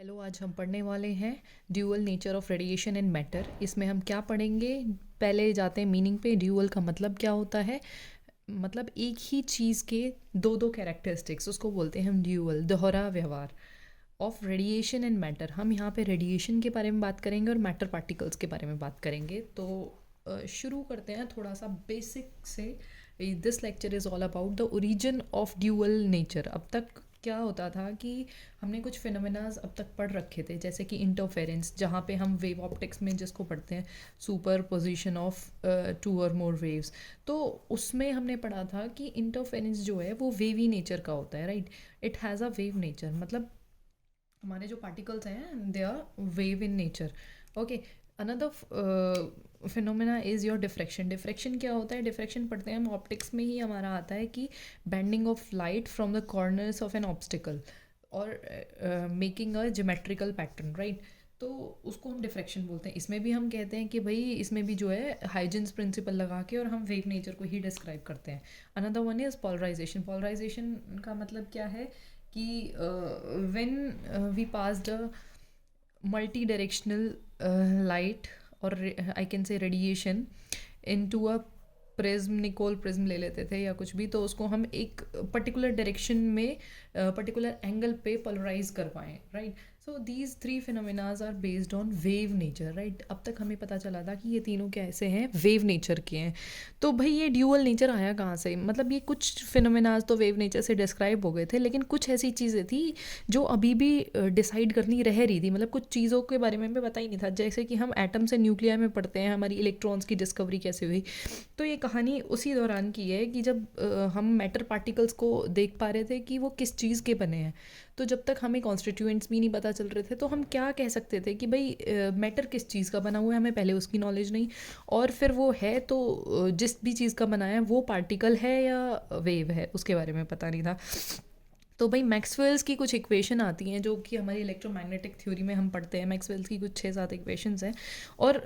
Hello, आज हम पढ़ने वाले हैं dual nature of radiation in matter. इसमें हम क्या पढ़ेंगे? पहले जाते हैं मीनिंग पे। ड्यूअल का मतलब क्या होता है? मतलब एक ही चीज़ के दो दो कैरेक्टरिस्टिक्स, उसको बोलते हैं हम ड्यूअल, दोहरा व्यवहार ऑफ रेडिएशन इन मैटर। हम यहाँ पे रेडिएशन के बारे में बात करेंगे और मैटर पार्टिकल्स के बारे में बात करेंगे। तो शुरू करते हैं थोड़ा सा बेसिक से। This lecture is all about the origin of dual nature. अब तक क्या होता था कि हमने कुछ फिनोमेनाज अब तक पढ़ रखे थे, जैसे कि इंटरफेरेंस, जहाँ पे हम वेव ऑप्टिक्स में जिसको पढ़ते हैं सुपर पोजिशन ऑफ टू और मोर वेव्स। तो उसमें हमने पढ़ा था कि इंटरफेरेंस जो है वो वेवी नेचर का होता है, right. It has a wave nature, मतलब हमारे जो पार्टिकल्स हैं they are wave in nature. Okay, another phenomena is your diffraction. Diffraction क्या होता है? डिफ्रैक्शन पढ़ते हैं हम ऑप्टिक्स में ही, हमारा आता है कि bending of light from the corners of an obstacle और making a geometrical pattern, right. तो उसको हम डिफ्रैक्शन बोलते हैं। इसमें भी हम कहते हैं कि भाई इसमें भी जो है हाइजेंस प्रिंसिपल लगा के और हम वेव नेचर को ही डिस्क्राइब करते हैं। Another one is polarization. Polarization का मतलब क्या है कि when we passed a multi-directional light, और I can say radiation into a prism, Nicol prism ले लेते थे या कुछ भी, तो उसको हम एक पर्टिकुलर डायरेक्शन में पर्टिकुलर एंगल पे पोलराइज कर पाएँ, right. So these three phenomenas are based on wave nature, right. अब तक हमें पता चला था कि ये तीनों कैसे हैं, वेव नेचर के हैं। तो भाई ये ड्यूअल नेचर आया कहाँ से? मतलब ये कुछ फिनोमेनाज तो वेव नेचर से डिस्क्राइब हो गए थे, लेकिन कुछ ऐसी चीज़ें थी जो अभी भी डिसाइड करनी रह रही थी। मतलब कुछ चीज़ों के बारे में हमें पता ही नहीं था, जैसे कि हम एटम से न्यूक्लियर में पढ़ते हैं हमारी इलेक्ट्रॉन्स की डिस्कवरी कैसे हुई। तो ये कहानी उसी दौरान की है कि जब हम मैटर पार्टिकल्स को देख पा रहे थे कि वो किस चीज़ के बने हैं। तो जब तक हमें कॉन्स्टिट्यूएंट्स भी नहीं पता चल रहे थे तो हम क्या कह सकते थे कि भाई मैटर किस चीज़ का बना हुआ है, हमें पहले उसकी नॉलेज नहीं। और फिर वो है तो जिस भी चीज़ का बना है वो पार्टिकल है या वेव है, उसके बारे में पता नहीं था। तो भाई मैक्सवेल्स की कुछ इक्वेशन आती हैं जो कि हमारी इलेक्ट्रोमैग्नेटिक थ्योरी में हम पढ़ते हैं। मैक्सवेल्स की कुछ 6-7 इक्वेशंस हैं, और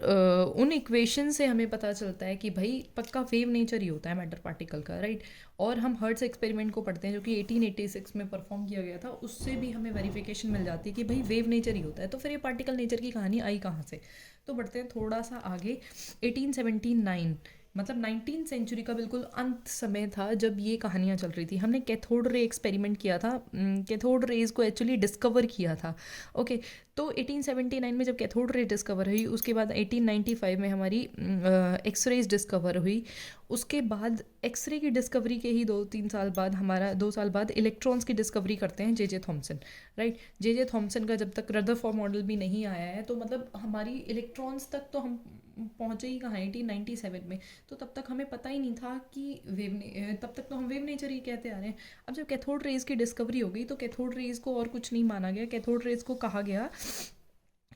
उन इक्वेशन से हमें पता चलता है कि भाई पक्का वेव नेचर ही होता है मैटर पार्टिकल का, राइट। और हम हर्ट्स एक्सपेरिमेंट को पढ़ते हैं जो कि 1886 में परफॉर्म किया गया था, उससे भी हमें वेरिफिकेशन मिल जाती है कि भाई वेव नेचर ही होता है। तो फिर ये पार्टिकल नेचर की कहानी आई कहाँ से? तो बढ़ते हैं थोड़ा सा आगे। 1879, मतलब 19th सेंचुरी का बिल्कुल अंत समय था जब ये कहानियाँ चल रही थी। हमने कैथोड रे एक्सपेरिमेंट किया था, कैथोड रेज को एक्चुअली डिस्कवर किया था। ओके, तो 1879 में जब कैथोड रे डिस्कवर हुई, उसके बाद 1895 में हमारी एक्सरेज डिस्कवर हुई। उसके बाद एक्सरे की डिस्कवरी के ही 2-3 साल बाद, हमारा 2 साल बाद इलेक्ट्रॉन्स की डिस्कवरी करते हैं J Thomson, right. J Thomson का जब तक रदरफोर्ड मॉडल भी नहीं आया है, तो मतलब हमारी इलेक्ट्रॉन्स तक तो हम पहुँचे ही कहाँ, 1897 में। तो तब तक हमें पता ही नहीं था कि तब तक तो हम वेव नेचर ही कहते आ रहे हैं। अब जब कैथोड रेज की डिस्कवरी हो गई तो कैथोड रेज को और कुछ नहीं माना गया। कैथोड रेज को कहा गया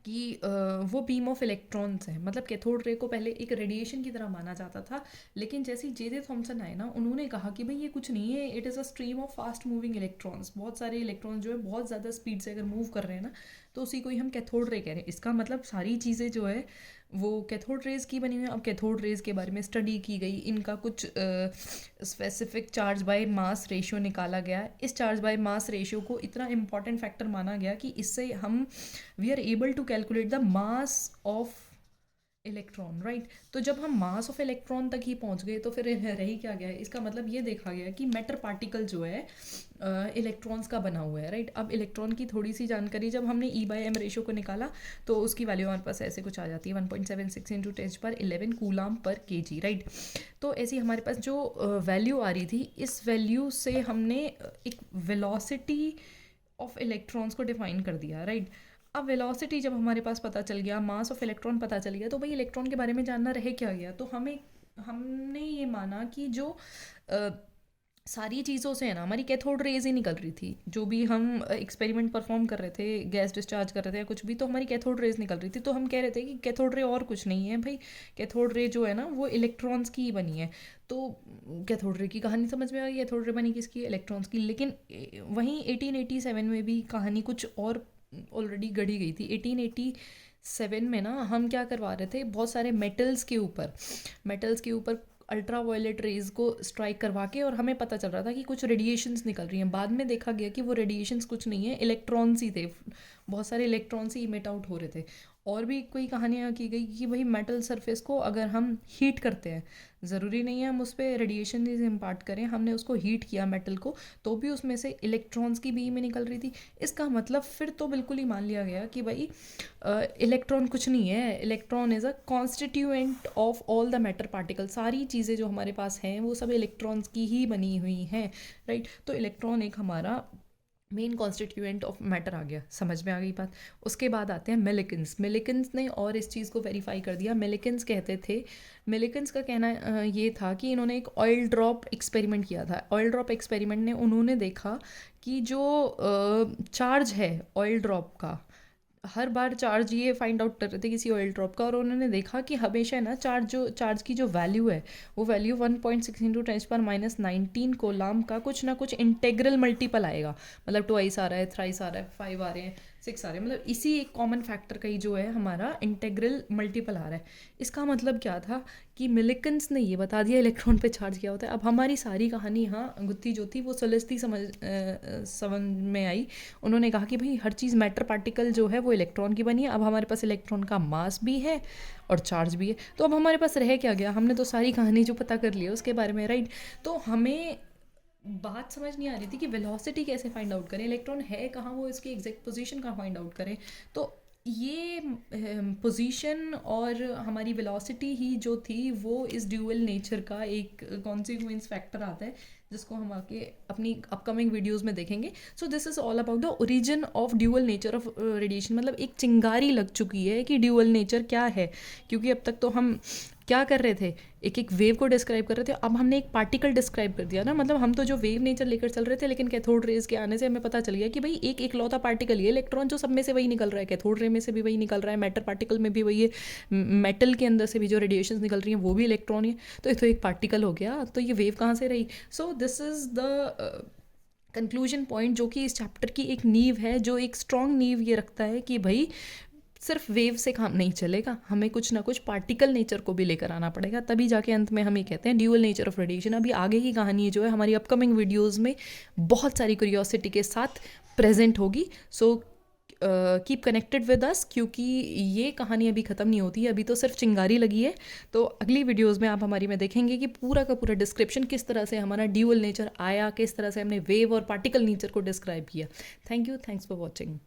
कि वो बीम ऑफ इलेक्ट्रॉन्स है। मतलब कैथोड रे को पहले एक रेडिएशन की तरह माना जाता था, लेकिन जैसे ही जे थॉमसन आए ना, उन्होंने कहा कि भाई ये कुछ नहीं है, it is a stream of fast moving electrons. बहुत सारे इलेक्ट्रॉन्स जो है बहुत ज़्यादा स्पीड से अगर मूव कर रहे हैं ना, तो उसी को ही हम कैथोड रे कह रहे हैं। इसका मतलब सारी चीज़ें जो है वो कैथोड रेज की बनी हुई है। अब कैथोड रेज के बारे में स्टडी की गई, इनका कुछ specific charge by mass ratio निकाला गया। इस चार्ज बाय मास रेशियो को इतना इंपॉर्टेंट फैक्टर माना गया कि इससे हम we are able to calculate the mass of electron, right. तो जब हम मास ऑफ इलेक्ट्रॉन तक ही पहुंच गए तो फिर रह ही क्या गया? इसका मतलब ये देखा गया कि मैटर पार्टिकल जो है इलेक्ट्रॉन्स का बना हुआ है, राइट। अब इलेक्ट्रॉन की थोड़ी सी जानकारी, जब हमने E/m रेशो को निकाला तो उसकी वैल्यू हमारे पास ऐसे कुछ आ जाती है, 1.76 इंटू 10⁻11 कूलाम पर kg, राइट। तो ऐसी हमारे पास जो वैल्यू आ रही थी, इस वैल्यू से हमने एक वेलोसिटी ऑफ इलेक्ट्रॉन्स को डिफाइन कर दिया, राइट। अब वेलोसिटी जब हमारे पास पता चल गया, मास ऑफ इलेक्ट्रॉन पता चल गया, तो भाई इलेक्ट्रॉन के बारे में जानना रह क्या गया? तो हमने ये माना कि जो अ, सारी चीज़ों से है ना, हमारी कैथोड रेज ही निकल रही थी। जो भी हम एक्सपेरिमेंट परफॉर्म कर रहे थे, गैस डिस्चार्ज कर रहे थे या कुछ भी, तो हमारी कैथोड रेज निकल रही थी। तो हम कह रहे थे कि कैथोड रे और कुछ नहीं है भाई, कैथोड रे जो है ना वो इलेक्ट्रॉन्स की ही बनी है। तो कैथोड रे की कहानी समझ में आ गई, कैथोड रे बनी किसकी? इलेक्ट्रॉन्स की। लेकिन वहीं 1887 में भी कहानी कुछ और ऑलरेडी गढ़ी गई थी। 1887 में ना हम क्या करवा रहे थे, बहुत सारे मेटल्स के ऊपर अल्ट्रा वायलेट रेज को स्ट्राइक करवा के, और हमें पता चल रहा था कि कुछ रेडिएशंस निकल रही हैं। बाद में देखा गया कि वो रेडिएशंस कुछ नहीं है, इलेक्ट्रॉन्स ही थे। बहुत सारे इलेक्ट्रॉन्स ही इमिट आउट हो रहे थे। और भी कोई कहानियाँ की गई कि भाई मेटल सरफेस को अगर हम हीट करते हैं, ज़रूरी नहीं है हम उस पर रेडिएशन इम्पार्ट करें, हमने उसको हीट किया मेटल को, तो भी उसमें से इलेक्ट्रॉन्स की बीम निकल रही थी। इसका मतलब फिर तो बिल्कुल ही मान लिया गया कि भाई इलेक्ट्रॉन कुछ नहीं है, electron is a constituent of all the matter particle. सारी चीज़ें जो हमारे पास हैं वो सब इलेक्ट्रॉन्स की ही बनी हुई हैं, राइट। तो इलेक्ट्रॉन एक हमारा मेन कॉन्स्टिट्यूएंट ऑफ मैटर आ गया, समझ में आ गई बात। उसके बाद आते हैं मिलिकन्स ने और इस चीज़ को वेरीफाई कर दिया। मिलिकन्स कहते थे, मिलिकन्स का कहना ये था कि इन्होंने एक ऑयल ड्रॉप एक्सपेरिमेंट किया था। ऑयल ड्रॉप एक्सपेरिमेंट ने उन्होंने देखा कि जो चार्ज है ऑयल ड्रॉप का, हर बार चार्ज ये फाइंड आउट कर रहे थे किसी ऑयल ड्रॉप का, और उन्होंने देखा कि हमेशा ना चार्ज की जो वैल्यू है वो वैल्यू 1.6 इंटू 10⁻⁹ कोलाम का कुछ ना कुछ इंटेग्रल मल्टीपल आएगा। मतलब ट्वाइस आ रहा है, थ्राइस आ रहा है, 5 आ रहे हैं, 6 आ रहे हैं, मतलब इसी एक कॉमन फैक्टर का ही जो है हमारा इंटेग्रल मल्टीपल आ रहा है। इसका मतलब क्या था कि मिलिकन्स ने ये बता दिया इलेक्ट्रॉन पे चार्ज क्या होता है। अब हमारी सारी कहानी यहाँ गुत्थी जो थी वो सुलझती समझ में आई। उन्होंने कहा कि भाई हर चीज़ मैटर पार्टिकल जो है वो इलेक्ट्रॉन की बनी है। अब हमारे पास इलेक्ट्रॉन का मास भी है और चार्ज भी है, तो अब हमारे पास रह क्या गया? हमने तो सारी कहानी जो पता कर ली है उसके बारे में, राइट। तो हमें बात समझ नहीं आ रही थी कि वेलोसिटी कैसे फाइंड आउट करें, इलेक्ट्रॉन है कहाँ, वो इसकी एग्जैक्ट पोजीशन कहाँ फाइंड आउट करें। तो ये पोजीशन और हमारी वेलोसिटी ही जो थी वो इस ड्यूअल नेचर का एक कॉन्सिक्वेंस फैक्टर आता है, जिसको हम आके अपनी अपकमिंग वीडियोस में देखेंगे। So this is all about the origin of dual nature of radiation. मतलब एक चिंगारी लग चुकी है कि ड्यूअल नेचर क्या है, क्योंकि अब तक तो हम क्या कर रहे थे, एक एक वेव को डिस्क्राइब कर रहे थे, अब हमने एक पार्टिकल डिस्क्राइब कर दिया ना। मतलब हम तो जो वेव नेचर लेकर चल रहे थे, लेकिन कैथोड रेज के आने से हमें पता चल गया कि भाई एक एकलौता पार्टिकल ये इलेक्ट्रॉन जो सब में से वही निकल रहा है, कैथोड रे में से भी वही निकल रहा है, मैटर पार्टिकल में भी वही है, मेटल के अंदर से भी जो रेडिएशन निकल रही हैं वो भी इलेक्ट्रॉन ही है। तो ये तो एक पार्टिकल हो गया, तो ये वेव कहाँ से रही? So this is the conclusion point जो कि इस चैप्टर की एक नींव है, जो एक स्ट्रॉन्ग नींव ये रखता है कि भाई सिर्फ वेव से काम नहीं चलेगा, हमें कुछ ना कुछ पार्टिकल नेचर को भी लेकर आना पड़ेगा, तभी जाके अंत में हम ये कहते हैं ड्यूअल नेचर ऑफ रेडिएशन। अभी आगे की कहानी जो है हमारी अपकमिंग वीडियोस में बहुत सारी क्यूरियोसिटी के साथ प्रेजेंट होगी। So keep connected with us, क्योंकि ये कहानी अभी ख़त्म नहीं होती है, अभी तो सिर्फ चिंगारी लगी है। तो अगली वीडियोज़ में आप हमारी में देखेंगे कि पूरा का पूरा डिस्क्रिप्शन किस तरह से हमारा ड्यूअल नेचर आया, किस तरह से हमने वेव और पार्टिकल नेचर को डिस्क्राइब किया। Thank you, thanks for watching.